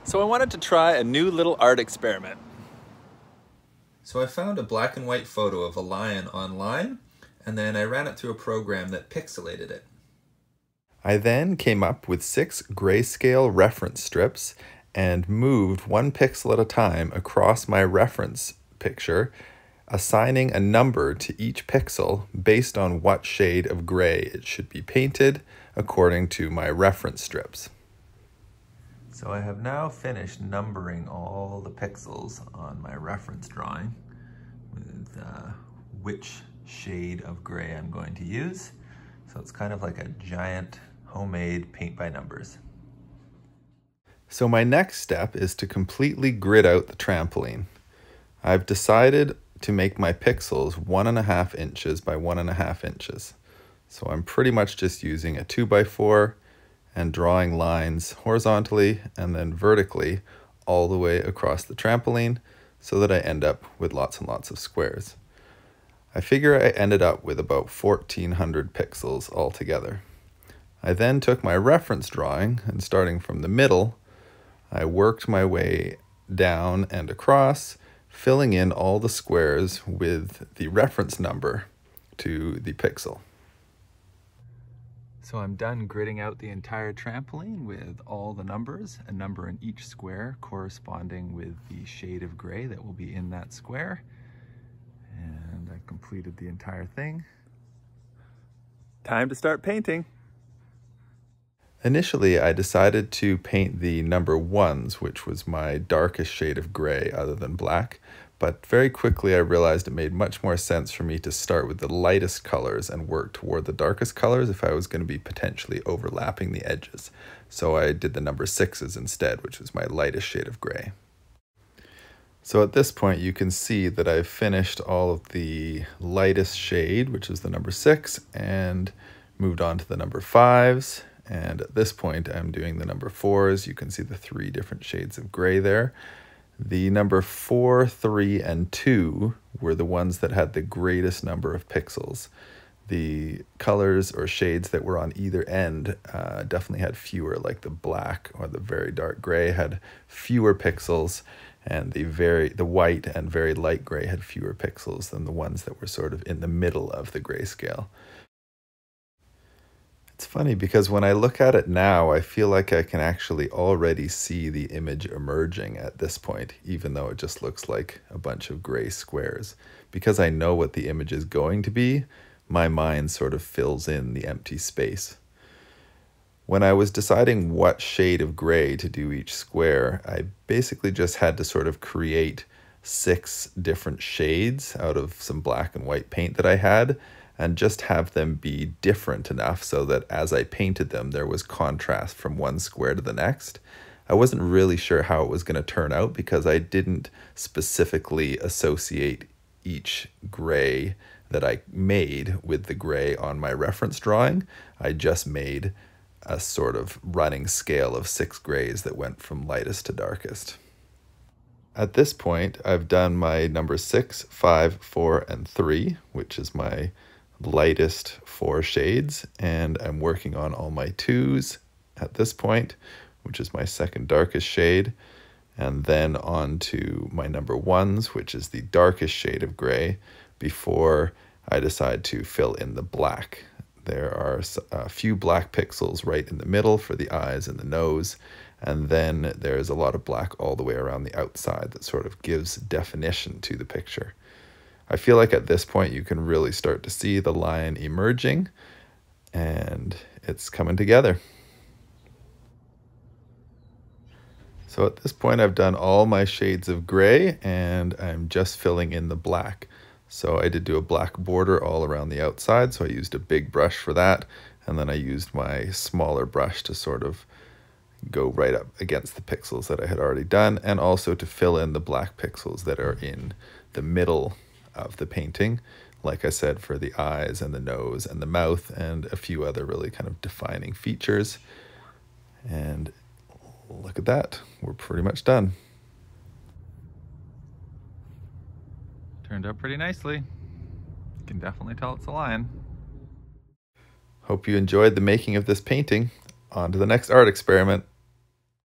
So I wanted to try a new little art experiment. So I found a black and white photo of a lion online, and then I ran it through a program that pixelated it. I then came up with 6 grayscale reference strips and moved 1 pixel at a time across my reference picture, assigning a number to each pixel based on what shade of gray it should be painted according to my reference strips. So I have now finished numbering all the pixels on my reference drawing with which shade of gray I'm going to use. So it's kind of like a giant homemade paint by numbers. So my next step is to completely grid out the trampoline. I've decided to make my pixels 1.5 inches by 1.5 inches. So I'm pretty much just using a 2x4 and drawing lines horizontally and then vertically all the way across the trampoline so that I end up with lots and lots of squares. I figure I ended up with about 1400 pixels altogether. I then took my reference drawing and starting from the middle, I worked my way down and across, filling in all the squares with the reference number to the pixel. So I'm done gridding out the entire trampoline with all the numbers, a number in each square corresponding with the shade of gray that will be in that square. And I've completed the entire thing. Time to start painting. Initially, I decided to paint the number 1s, which was my darkest shade of gray other than black, but very quickly I realized it made much more sense for me to start with the lightest colors and work toward the darkest colors if I was going to be potentially overlapping the edges. So I did the number 6s instead, which was my lightest shade of gray. So at this point you can see that I've finished all of the lightest shade, which is the number 6, and moved on to the number 5s. And at this point I'm doing the number 4s. You can see the 3 different shades of gray there. The number 4, 3, and 2 were the ones that had the greatest number of pixels. The colors or shades that were on either end definitely had fewer, like the black or the very dark gray had fewer pixels, and the white and very light gray had fewer pixels than the ones that were sort of in the middle of the grayscale. It's funny because when I look at it now, I feel like I can actually already see the image emerging at this point, even though it just looks like a bunch of gray squares. Because I know what the image is going to be, my mind sort of fills in the empty space. When I was deciding what shade of gray to do each square, I basically just had to sort of create 6 different shades out of some black and white paint that I had, and just have them be different enough so that as I painted them, there was contrast from one square to the next. I wasn't really sure how it was going to turn out because I didn't specifically associate each gray that I made with the gray on my reference drawing. I just made a sort of running scale of 6 grays that went from lightest to darkest. At this point, I've done my number 6, 5, 4, and 3, which is my lightest 4 shades, and I'm working on all my 2s at this point, which is my second darkest shade, and then on to my number 1s, which is the darkest shade of gray, before I decide to fill in the black. There are a few black pixels right in the middle for the eyes and the nose, and then there's a lot of black all the way around the outside that sort of gives definition to the picture. I feel like at this point you can really start to see the lion emerging, and it's coming together. So at this point I've done all my shades of gray, and I'm just filling in the black. So I did do a black border all around the outside, so I used a big brush for that, and then I used my smaller brush to sort of go right up against the pixels that I had already done, and also to fill in the black pixels that are in the middle of the painting, like I said, for the eyes and the nose and the mouth and a few other really kind of defining features. And look at that, we're pretty much done. Turned out pretty nicely. You can definitely tell it's a lion. Hope you enjoyed the making of this painting. On to the next art experiment.